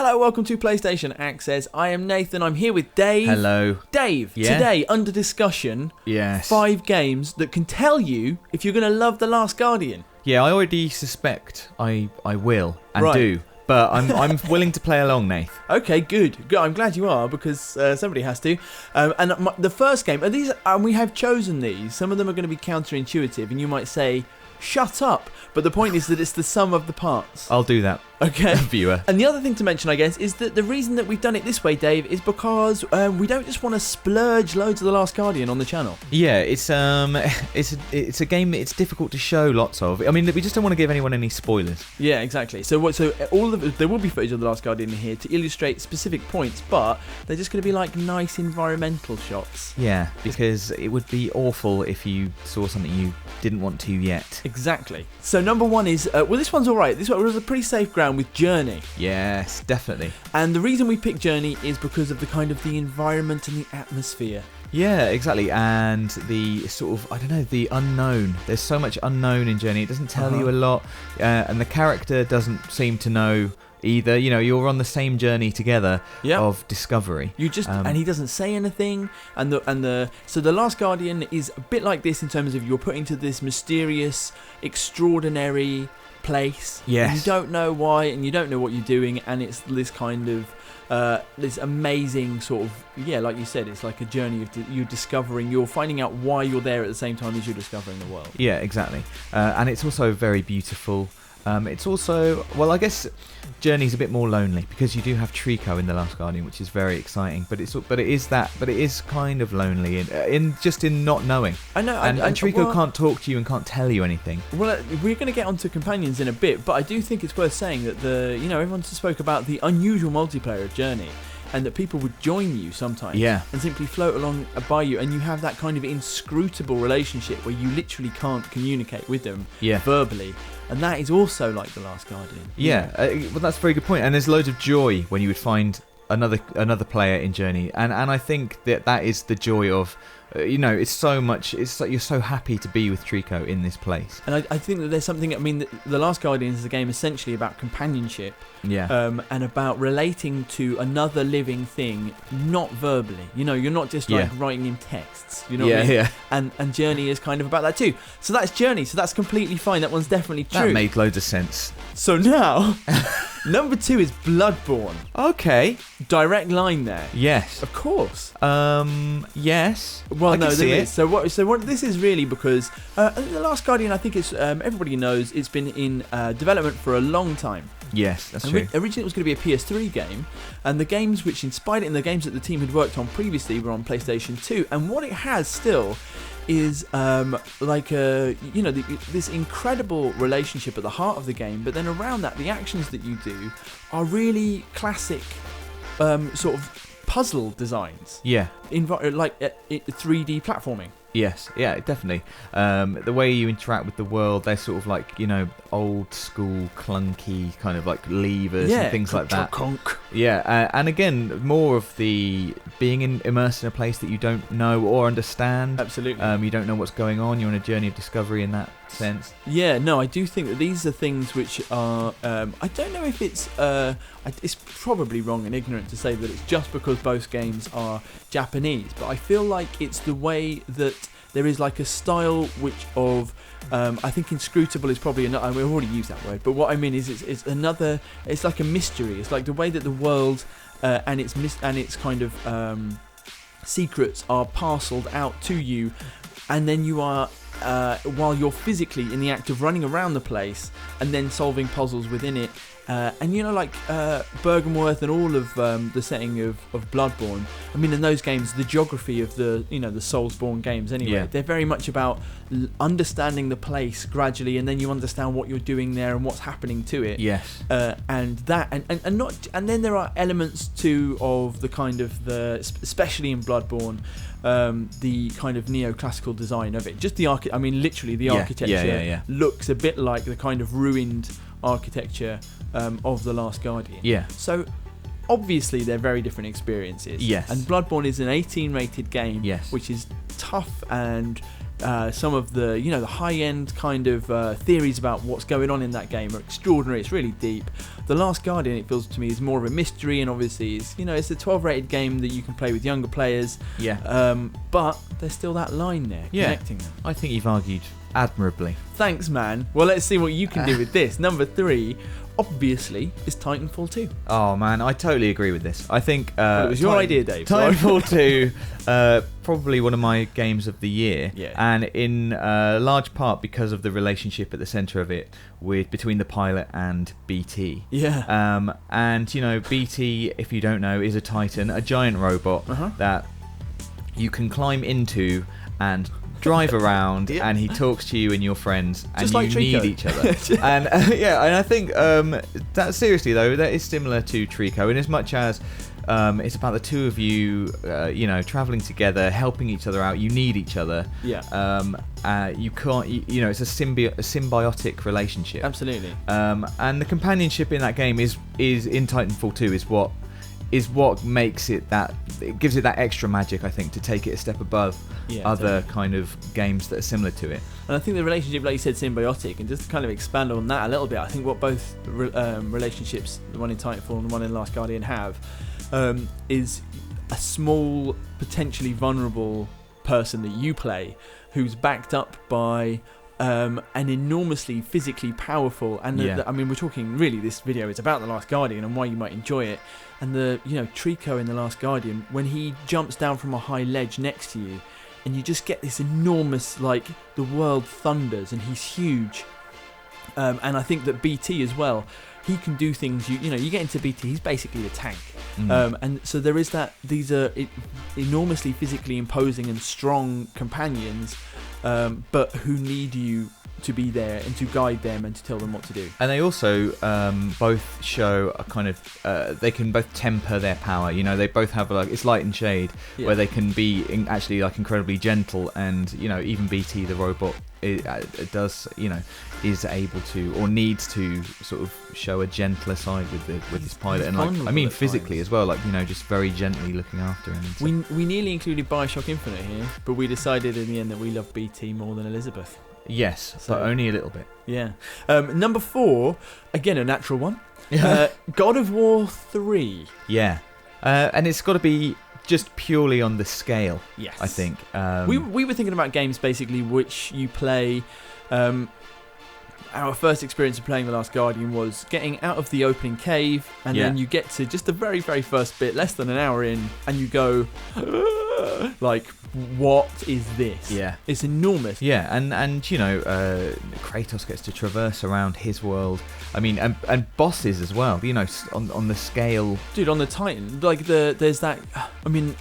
Hello, welcome to PlayStation Access. I am Nathan. I'm here with Dave. Hello. Dave, today under discussion, 5 games that can tell you if you're going to love The Last Guardian. Yeah, I already suspect I will and do, but I'm willing to play along, Nath. Okay, good. I'm glad you are, because somebody has to. The first game, and we have chosen these. Some of them are going to be counterintuitive, and you might say, shut up. But the point is that it's the sum of the parts. I'll do that. Okay. Viewer. And the other thing to mention, I guess, is that the reason that we've done it this way, Dave, is because we don't just want to splurge loads of The Last Guardian on the channel. Yeah, it's a game it's difficult to show lots of. I mean, we just don't want to give anyone any spoilers. Yeah, exactly. So there will be footage of The Last Guardian in here to illustrate specific points, but they're just going to be like nice environmental shots. Yeah, because it would be awful if you saw something you didn't want to yet. Exactly. So number one is, this one's alright. This one was a pretty safe ground with Journey. Yes, definitely. And the reason we picked Journey is because of the environment and the atmosphere. Yeah, exactly. And the sort of, the unknown. There's so much unknown in Journey. It doesn't tell you a lot. And the character doesn't seem to know either. You know, you're on the same journey together of discovery. You just and he doesn't say anything. So The Last Guardian is a bit like this in terms of you're put into this mysterious, extraordinary place. Yes. And you don't know why, and you don't know what you're doing, and it's this kind of this amazing sort of, like you said, it's like a journey of you're finding out why you're there at the same time as you're discovering the world. Yeah, exactly. And it's also very beautiful. It's also, I guess Journey's a bit more lonely because you do have Trico in The Last Guardian, which is very exciting. But it is kind of lonely in not knowing. I know, and Trico can't talk to you and can't tell you anything. Well, we're going to get onto companions in a bit, but I do think it's worth saying that everyone spoke about the unusual multiplayer of Journey. And that people would join you sometimes and simply float along by you, and you have that kind of inscrutable relationship where you literally can't communicate with them verbally. And that is also like The Last Guardian. Yeah, well, that's a very good point. And there's loads of joy when you would find another player in Journey. And I think that is the joy of... it's so much. It's like you're so happy to be with Trico in this place. And I think that there's something. I mean, The Last Guardian is a game essentially about companionship. Yeah. And about relating to another living thing, not verbally. You're not just like writing in texts. You know what I mean? Yeah. And Journey is kind of about that too. So that's Journey. So that's completely fine. That one's definitely true. That made loads of sense. So now, number 2 is Bloodborne. Okay. Direct line there. Yes. Of course. Yes. Well, no, there is. So what this is really because The Last Guardian, I think it's everybody knows it's been in development for a long time. Yes, that's true. Originally it was going to be a PS3 game, and the games which inspired it and the games that the team had worked on previously were on PlayStation 2. And what it has still is this incredible relationship at the heart of the game, but then around that, the actions that you do are really classic sort of puzzle designs. Yeah. 3D platforming. Yes, yeah, definitely. The way you interact with the world, they're sort of like, old school, clunky kind of like levers and things like that. Yeah, and again, more of the being immersed in a place that you don't know or understand. Absolutely. You don't know what's going on. You're on a journey of discovery in that sense. Yeah, no, I do think that these are things which are... I don't know if it's probably wrong and ignorant to say that it's just because both games are Japanese, but I feel like it's the way that there is like a style which of... I think inscrutable is probably another... I mean, I've already used that word, but what I mean is it's another... It's like a mystery. It's like the way that the world and its kind of secrets are parcelled out to you, and then you are... while you're physically in the act of running around the place and then solving puzzles within it. And Bergenworth and all of the setting of Bloodborne. I mean, in those games, the geography of the Soulsborne games anyway, they're very much about understanding the place gradually, and then you understand what you're doing there and what's happening to it. Yes. And then there are elements too of the kind of especially in Bloodborne, the kind of neoclassical design of it. Just the literally the architecture looks a bit like the kind of ruined architecture of The Last Guardian. Yeah. So obviously they're very different experiences. Yes. And Bloodborne is an 18 rated game, yes, which is tough and some of the the high-end kind of theories about what's going on in that game are extraordinary. It's really deep. The Last Guardian, it feels to me, is more of a mystery, and obviously it's a 12-rated game that you can play with younger players. Yeah. But there's still that line there connecting them. I think you've argued admirably. Thanks, man. Well, let's see what you can do with this. Number 3, obviously, is Titanfall 2. Oh man, I totally agree with this. I think it was your idea, Dave. Titanfall 2, probably one of my games of the year, and in large part because of the relationship at the centre of it between the pilot and BT. Yeah. And BT, if you don't know, is a Titan, a giant robot that you can climb into and drive around, and he talks to you and your friends, and just you like need each other. And and I think that seriously though, that is similar to Trico in as much as it's about the two of you, traveling together, helping each other out. You need each other. Yeah. You can't. It's a symbiotic relationship. Absolutely. And the companionship in that game is in Titanfall 2 is what makes it gives it that extra magic, I think, to take it a step above other kind of games that are similar to it. And I think the relationship, like you said, symbiotic, and just to kind of expand on that a little bit, I think what both relationships, the one in Titanfall and the one in Last Guardian, have is a small, potentially vulnerable person that you play who's backed up by an enormously physically powerful, and I mean, we're talking really, this video is about The Last Guardian and why you might enjoy it. And Trico in The Last Guardian, when he jumps down from a high ledge next to you, and you just get this enormous, like, the world thunders, and he's huge. And I think that BT as well, he can do things. You get into BT, he's basically a tank. And so there is that. These are enormously physically imposing and strong companions, but who need you to be there and to guide them and to tell them what to do. And they also both show a kind of they can both temper their power. They both have it's light and shade, where they can be actually like incredibly gentle, and even BT the robot it does is able to or needs to sort of show a gentler side with his pilot, and like I mean physically as well, like just very gently looking after him. We nearly included Bioshock Infinite here, but we decided in the end that we love BT more than Elizabeth. Yes, but only a little bit. Yeah. Number 4, again a natural one. God of War 3. Yeah. And it's got to be just purely on the scale. Yes. I think. We were thinking about games basically which you play. Our first experience of playing The Last Guardian was getting out of the opening cave, and then you get to just the very, very first bit, less than an hour in, and you go, like, what is this? Yeah. It's enormous. Yeah, and Kratos gets to traverse around his world. I mean, and bosses as well, on the scale. Dude, on the Titan, like, there's that, I mean,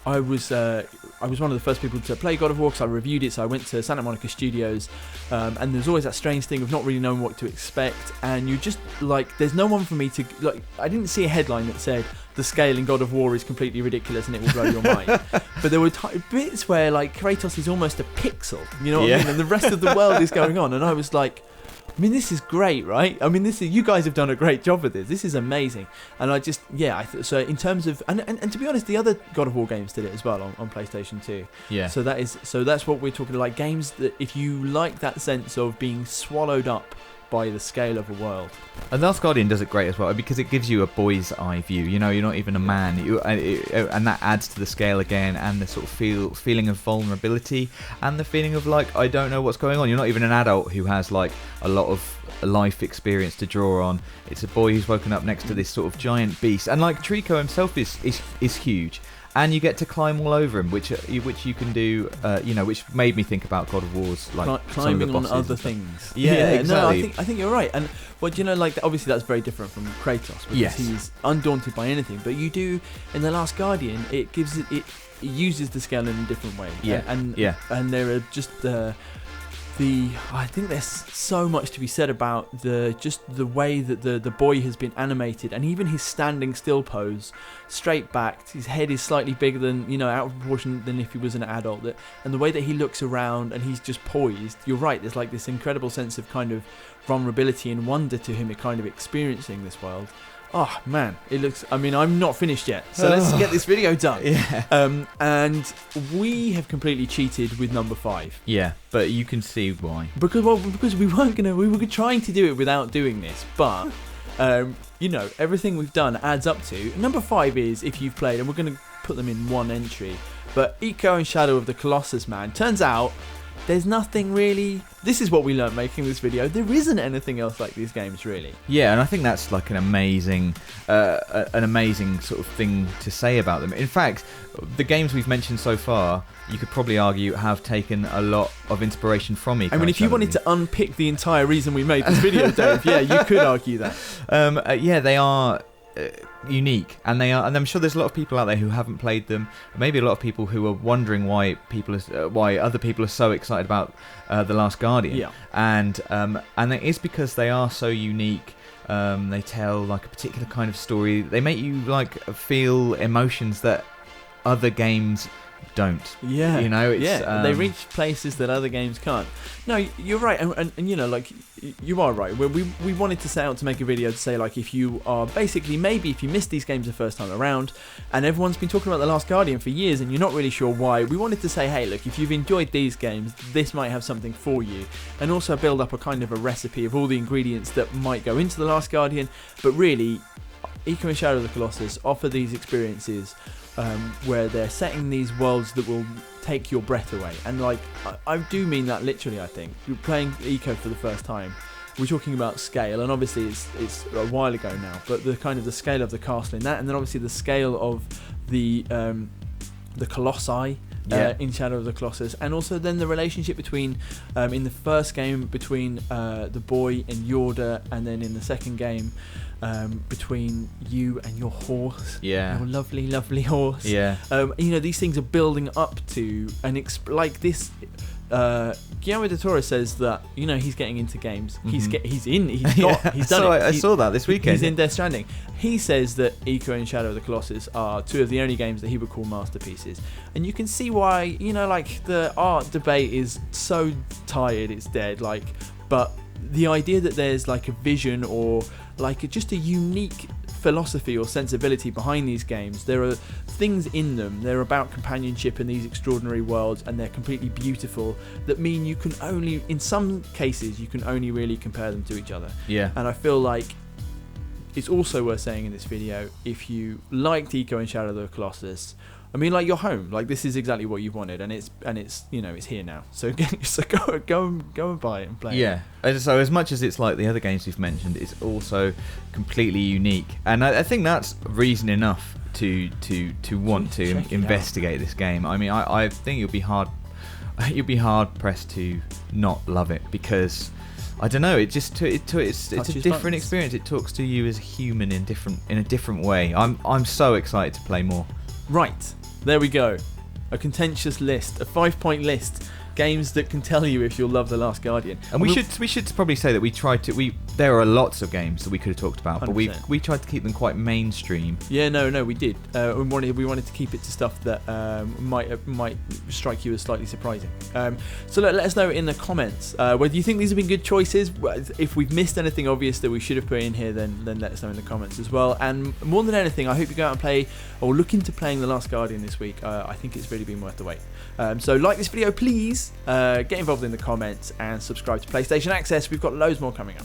I was one of the first people to play God of War because I reviewed it, so I went to Santa Monica Studios, and there's always that strange thing of not really knowing what to expect, and you just, like, there's no one for me to, like, I didn't see a headline that said, the scale in God of War is completely ridiculous and it will blow your mind. But there were bits where, like, Kratos is almost a pixel, you know what I mean? And the rest of the world is going on, and I was like, I mean, this is great, right? I mean, you guys have done a great job with this. This is amazing. And I just, so in terms of, and to be honest, the other God of War games did it as well on PlayStation 2. Yeah. So that's what we're talking about, like games that if you like that sense of being swallowed up by the scale of a world. And Last Guardian does it great as well, because it gives you a boy's eye view. You're not even a man, and that adds to the scale again, and the sort of feeling of vulnerability, and the feeling of, like, I don't know what's going on. You're not even an adult who has, like, a lot of life experience to draw on. It's a boy who's woken up next to this sort of giant beast, and like Trico himself is huge. And you get to climb all over him, which you can do, which made me think about God of War's, like, climbing on other things. Yeah, exactly. No, I think you're right. And like, obviously that's very different from Kratos, because he's undaunted by anything. But you do in The Last Guardian, it uses the scale in a different way. Yeah, and there are just I think there's so much to be said about the way that the boy has been animated, and even his standing still pose, straight backed. His head is slightly bigger than, out of proportion than if he was an adult. And the way that he looks around and he's just poised. You're right. There's like this incredible sense of kind of vulnerability and wonder to him, kind of experiencing this world. Oh man, it looks. I mean, I'm not finished yet, so let's get this video done. Yeah. And we have completely cheated with number 5. Yeah, but you can see why. Because we weren't gonna. We were trying to do it without doing this, but everything we've done adds up to number 5 is if you've played, and we're gonna put them in one entry. But Ico and Shadow of the Colossus, man, turns out there's nothing really. This is what we learned making this video. There isn't anything else like these games, really. Yeah, and I think that's like an amazing sort of thing to say about them. In fact, the games we've mentioned so far, you could probably argue have taken a lot of inspiration from Eco. I mean, if you wanted to unpick the entire reason we made this video, Dave, yeah, you could argue that. Yeah, they are unique, and I'm sure there's a lot of people out there who haven't played them. Maybe a lot of people who are wondering why other people are so excited about The Last Guardian. Yeah. And it is because they are so unique. They tell like a particular kind of story. They make you like feel emotions that other games don't. Yeah. It's, they reach places that other games can't. No, you're right, and like you are right. We wanted to set out to make a video to say like if you are basically maybe if you missed these games the first time around, and everyone's been talking about The Last Guardian for years, and you're not really sure why. We wanted to say, hey, look, if you've enjoyed these games, this might have something for you, and also build up a kind of a recipe of all the ingredients that might go into The Last Guardian. But really, Ico and Shadow of the Colossus offer these experiences where they're setting these worlds that will take your breath away. And like, I do mean that literally. I think you're playing Ico for the first time. We're talking about scale, and obviously it's a while ago now, but the kind of the scale of the castle in that, and then obviously the scale of the Colossi in Shadow of the Colossus, and also then the relationship between in the first game between the boy and Yorda, and then in the second game between you and your horse, your lovely horse. These things are building up to an like this. Guillermo del Toro says that he's getting into games. Mm-hmm. I saw that this weekend. He's in Death Stranding. He says that Ico and Shadow of the Colossus are 2 of the only games that he would call masterpieces, and you can see why. Like the art debate is so tired, it's dead. Like, but the idea that there's like a vision or like just a unique philosophy or sensibility behind these games. There are things in them. They're about companionship in these extraordinary worlds, and they're completely beautiful. That mean you can only, in some cases, you can only really compare them to each other. Yeah. And I feel like it's also worth saying in this video, if you liked Ico and Shadow of the Colossus, I mean, like, you're home. Like, this is exactly what you wanted, and it's it's here now. So go and buy it and play it. Yeah. So as much as it's like the other games we've mentioned, it's also completely unique, and I think that's reason enough to want to investigate this game. I mean, I think you'll be hard pressed to not love it, because I don't know. It's a different experience. It talks to you as a human in a different way. I'm so excited to play more. Right, there we go. A contentious list, a 5-point list. Games that can tell you if you'll love The Last Guardian. And we should probably say that there are lots of games that we could have talked about, 100%. But we tried to keep them quite mainstream. Yeah, no, we did. We wanted to keep it to stuff that might strike you as slightly surprising. So let us know in the comments whether you think these have been good choices. If we've missed anything obvious that we should have put in here, then let us know in the comments as well. And more than anything, I hope you go out and play or look into playing The Last Guardian this week. I think it's really been worth the wait. So like this video, please. Get involved in the comments and subscribe to PlayStation Access. We've got loads more coming up.